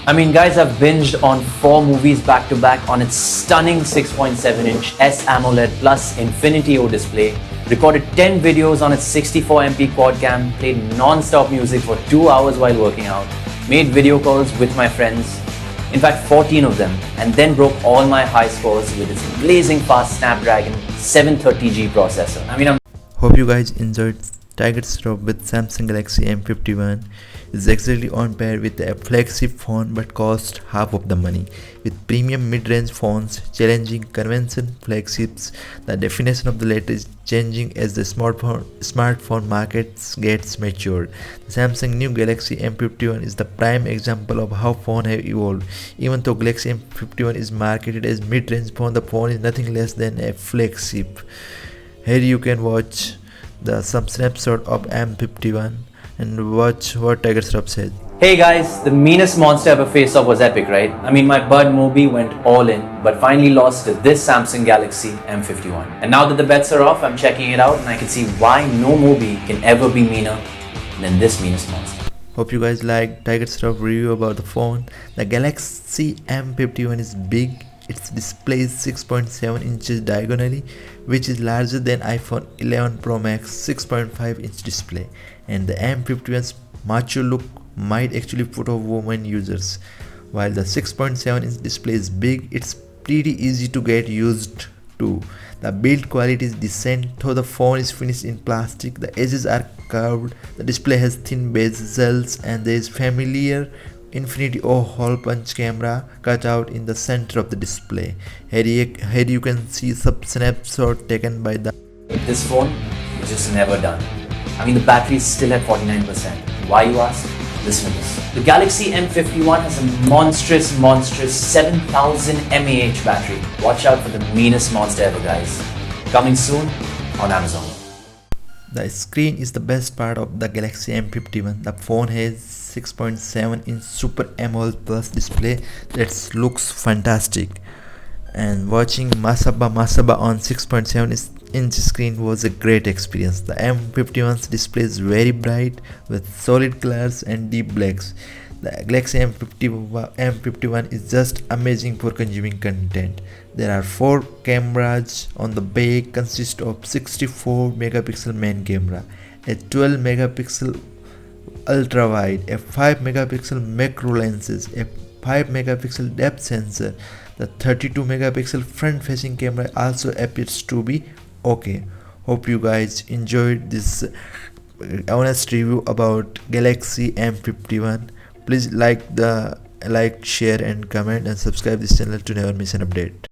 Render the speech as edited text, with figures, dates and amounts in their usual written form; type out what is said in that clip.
I mean, guys, I've binged on 4 movies back to back on its stunning 6.7-inch S AMOLED plus Infinity O display, recorded 10 videos on its 64MP quad cam, played non-stop music for 2 hours while working out, made video calls with my friends, in fact 14 of them, and then broke all my high scores with its blazing fast Snapdragon 730G processor. Hope you guys enjoyed Tiger Shroff with Samsung Galaxy M51. Is exactly on par with a flagship phone but cost half of the money. With premium mid-range phones challenging conventional flagships, the definition of the latter is changing as the smartphone market gets matured. The Samsung new Galaxy M51 is the prime example of how phones have evolved. Even though Galaxy M51 is marketed as mid-range phone, the phone is nothing less than a flagship. Here you can watch some snapshot of M51 and watch what Tiger Shroff said. Hey guys, the meanest monster ever face-off was epic, right? I mean, my bud Moby went all in, but finally lost to this Samsung Galaxy M51. And now that the bets are off, I'm checking it out and I can see why no Moby can ever be meaner than this meanest monster. Hope you guys like Tiger Shroff review about the phone. The Galaxy M51 is big. Its display is 6.7 inches diagonally, which is larger than iPhone 11 Pro Max 6.5 inch display, and the M51's macho look might actually put off women users. While the 6.7 inch display is big, it's pretty easy to get used to. The build quality is decent, though the phone is finished in plastic. The edges are curved, the display has thin bezels, and there is familiar Infinity O hole punch camera cut out in the center of the display. Here you can see some snapshot taken by the... This phone is just never done. I mean, the battery is still at 49%. Why, you ask? Listen to this. The Galaxy M51 has a monstrous 7000 mAh battery. Watch out for the meanest monster ever, guys. Coming soon on Amazon. The screen is the best part of the Galaxy M51. The phone has 6.7 inch Super AMOLED Plus display that looks fantastic, and watching Masaba on 6.7 inch screen was a great experience. The M51's display is very bright with solid colors and deep blacks. The Galaxy M51 is just amazing for consuming content. There are 4 cameras on the back, consist of 64 megapixel main camera, a 12 megapixel ultra wide, a 5 megapixel macro lenses, a 5 megapixel depth sensor. The 32 megapixel front facing camera also appears to be okay. Hope you guys enjoyed this honest review about Galaxy M51. Please like, share and comment, and subscribe this channel to never miss an update.